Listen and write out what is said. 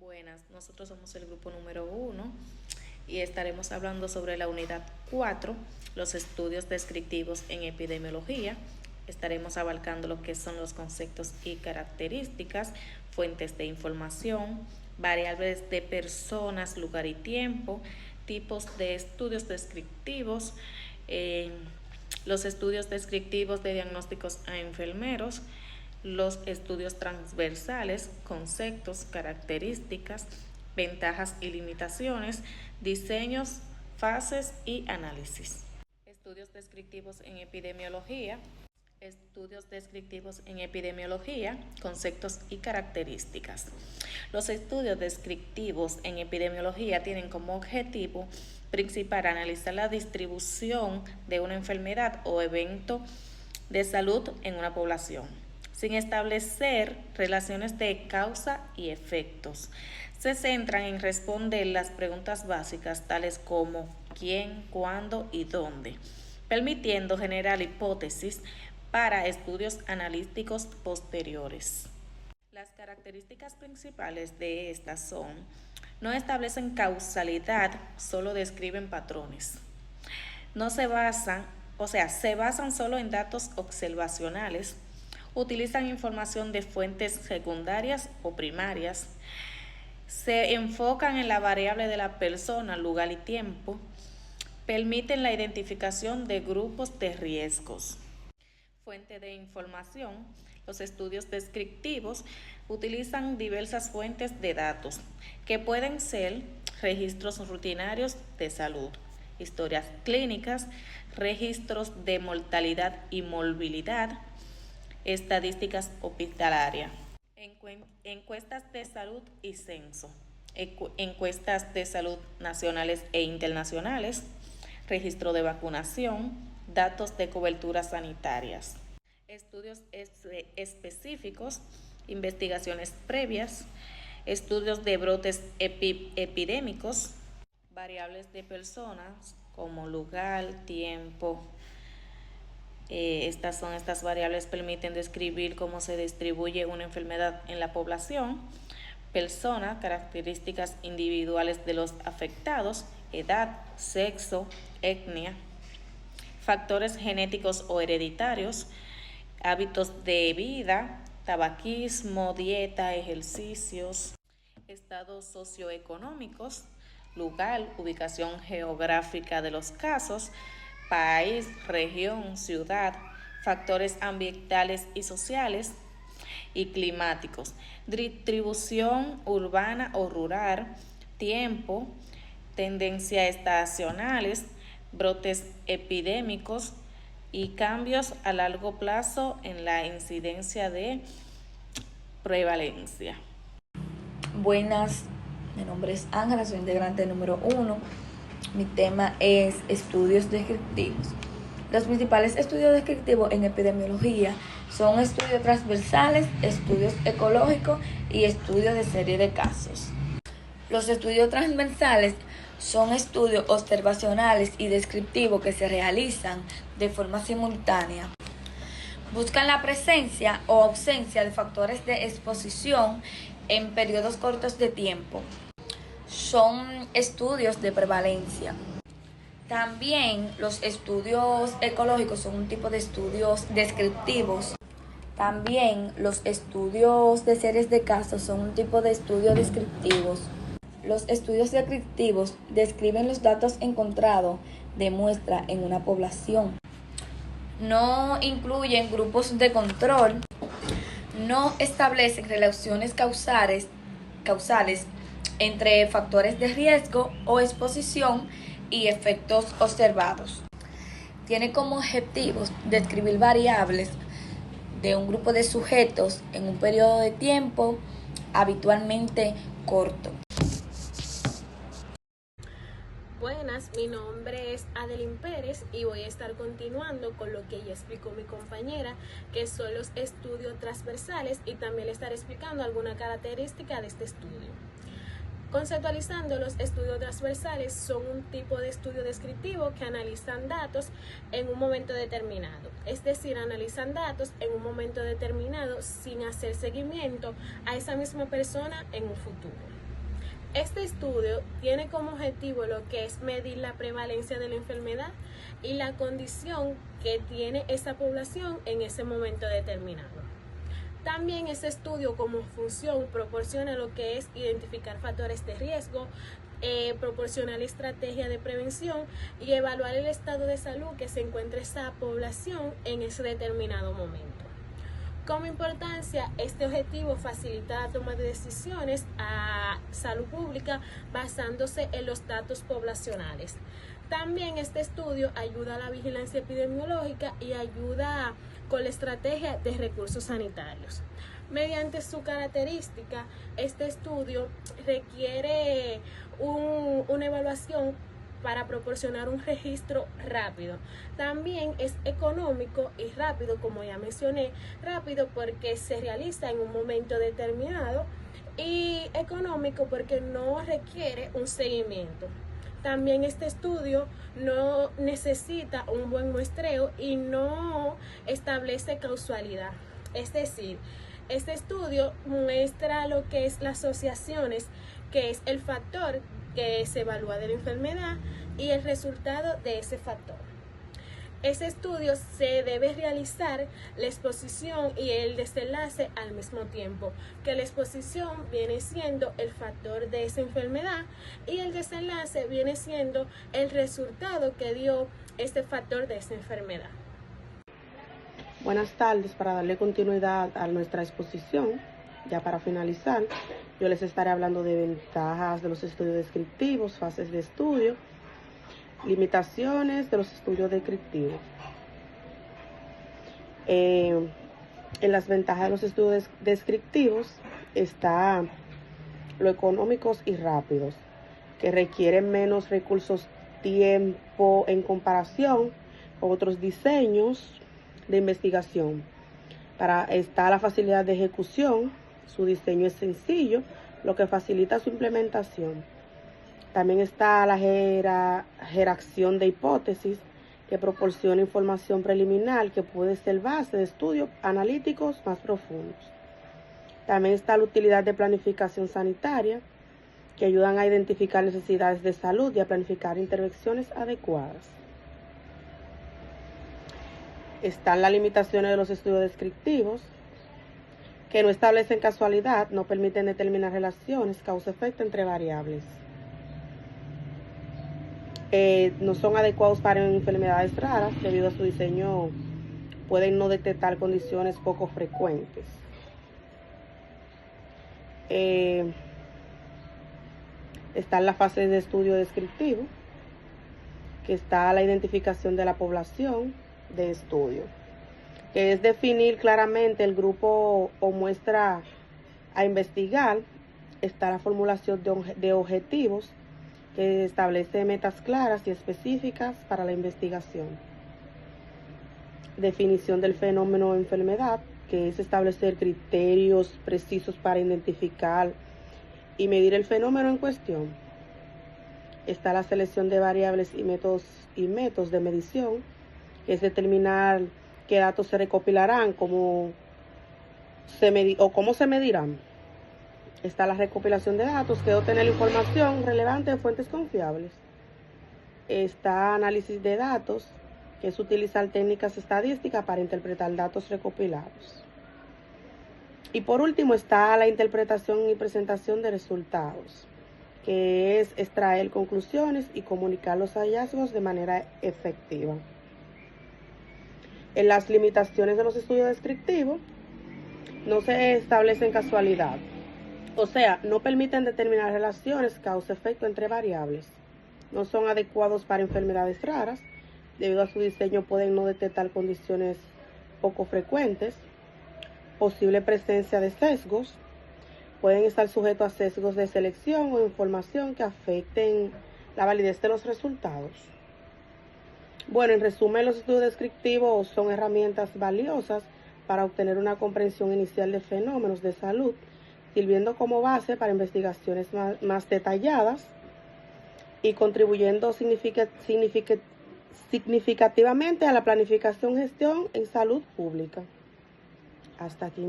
Buenas, nosotros somos el grupo número 1 y estaremos hablando sobre la unidad 4, los estudios descriptivos en epidemiología. Estaremos abarcando lo que son los conceptos y características, fuentes de información, variables de personas, lugar y tiempo, tipos de estudios descriptivos, los estudios descriptivos de diagnósticos a enfermeros, los estudios transversales, conceptos, características, ventajas y limitaciones, diseños, fases y análisis. Estudios descriptivos en epidemiología. Estudios descriptivos en epidemiología, conceptos y características. Los estudios descriptivos en epidemiología tienen como objetivo principal analizar la distribución de una enfermedad o evento de salud en una población, sin establecer relaciones de causa y efectos. Se centran en responder las preguntas básicas tales como quién, cuándo y dónde, permitiendo generar hipótesis para estudios analíticos posteriores. Las características principales de estas son: no establecen causalidad, solo describen patrones. No se basan, se basan solo en datos observacionales, utilizan información de fuentes secundarias o primarias, se enfocan en la variable de la persona, lugar y tiempo, permiten la identificación de grupos de riesgos. Fuente de información. Los estudios descriptivos utilizan diversas fuentes de datos, que pueden ser registros rutinarios de salud, historias clínicas, registros de mortalidad y morbilidad, estadísticas hospitalarias, encuestas de salud y censo, encuestas de salud nacionales e internacionales, registro de vacunación, datos de coberturas sanitarias, estudios específicos, investigaciones previas, estudios de brotes epidémicos, variables de personas como lugar, tiempo. Estas variables permiten describir cómo se distribuye una enfermedad en la población, persona, características individuales de los afectados, edad, sexo, etnia, factores genéticos o hereditarios, hábitos de vida, tabaquismo, dieta, ejercicios, estados socioeconómicos, lugar, ubicación geográfica de los casos, país, región, ciudad, factores ambientales y sociales y climáticos, distribución urbana o rural, tiempo, tendencias estacionales, brotes epidémicos y cambios a largo plazo en la incidencia de prevalencia. Buenas, mi nombre es Ángela, soy integrante número 1. Mi tema es estudios descriptivos. Los principales estudios descriptivos en epidemiología son estudios transversales, estudios ecológicos y estudios de serie de casos. Los estudios transversales son estudios observacionales y descriptivos que se realizan de forma simultánea. Buscan la presencia o ausencia de factores de exposición en periodos cortos de tiempo. Son estudios de prevalencia. También los estudios ecológicos son un tipo de estudios descriptivos. También los estudios de series de casos son un tipo de estudios descriptivos. Los estudios descriptivos describen los datos encontrados de muestra en una población. No incluyen grupos de control. No establecen relaciones causales entre factores de riesgo o exposición y efectos observados. Tiene como objetivos describir variables de un grupo de sujetos en un periodo de tiempo habitualmente corto. Buenas, mi nombre es Adeline Pérez y voy a estar continuando con lo que ya explicó mi compañera, que son los estudios transversales, y también le estaré explicando alguna característica de este estudio. Conceptualizando, los estudios transversales son un tipo de estudio descriptivo que analizan datos en un momento determinado, es decir, analizan datos en un momento determinado sin hacer seguimiento a esa misma persona en un futuro. Este estudio tiene como objetivo lo que es medir la prevalencia de la enfermedad y la condición que tiene esa población en ese momento determinado. También este estudio como función proporciona lo que es identificar factores de riesgo, proporcionar estrategia de prevención y evaluar el estado de salud que se encuentra esa población en ese determinado momento. Como importancia, este objetivo facilita la toma de decisiones a salud pública basándose en los datos poblacionales. También este estudio ayuda a la vigilancia epidemiológica y ayuda con la estrategia de recursos sanitarios. Mediante su característica, este estudio requiere una evaluación para proporcionar un registro rápido. También es económico y rápido, como ya mencioné, rápido porque se realiza en un momento determinado y económico porque no requiere un seguimiento. También este estudio no necesita un buen muestreo y no establece causalidad. Es decir, este estudio muestra lo que es las asociaciones, que es el factor que se evalúa de la enfermedad y el resultado de ese factor. Ese estudio se debe realizar la exposición y el desenlace al mismo tiempo, que la exposición viene siendo el factor de esa enfermedad y el desenlace viene siendo el resultado que dio este factor de esa enfermedad. Buenas tardes, para darle continuidad a nuestra exposición, ya para finalizar, yo les estaré hablando de ventajas de los estudios descriptivos, fases de estudio, limitaciones de los estudios descriptivos. En las ventajas de los estudios descriptivos está lo económicos y rápidos, que requieren menos recursos, tiempo en comparación con otros diseños de investigación. Está la facilidad de ejecución, su diseño es sencillo, lo que facilita su implementación. También está la generación de hipótesis, que proporciona información preliminar que puede ser base de estudios analíticos más profundos. También está la utilidad de planificación sanitaria, que ayudan a identificar necesidades de salud y a planificar intervenciones adecuadas. Están las limitaciones de los estudios descriptivos, que no establecen casualidad, no permiten determinar relaciones causa-efecto entre variables. No son adecuados para enfermedades raras, debido a su diseño pueden no detectar condiciones poco frecuentes. Está la fase de estudio descriptivo, que está la identificación de la población de estudio, que es definir claramente el grupo o muestra a investigar. Está la formulación de objetivos, que establece metas claras y específicas para la investigación. Definición del fenómeno o enfermedad, que es establecer criterios precisos para identificar y medir el fenómeno en cuestión. Está la selección de variables y métodos de medición, que es determinar qué datos se recopilarán, cómo se medirán. Está la recopilación de datos, que es obtener información relevante de fuentes confiables. Está análisis de datos, que es utilizar técnicas estadísticas para interpretar datos recopilados. Y por último está la interpretación y presentación de resultados, que es extraer conclusiones y comunicar los hallazgos de manera efectiva. En las limitaciones de los estudios descriptivos, no se establecen casualidad. O sea, no permiten determinar relaciones causa-efecto entre variables. No son adecuados para enfermedades raras. Debido a su diseño pueden no detectar condiciones poco frecuentes. Posible presencia de sesgos. Pueden estar sujetos a sesgos de selección o información que afecten la validez de los resultados. Bueno, en resumen, los estudios descriptivos son herramientas valiosas para obtener una comprensión inicial de fenómenos de salud, sirviendo como base para investigaciones más detalladas y contribuyendo significativamente a la planificación y gestión en salud pública. Hasta aquí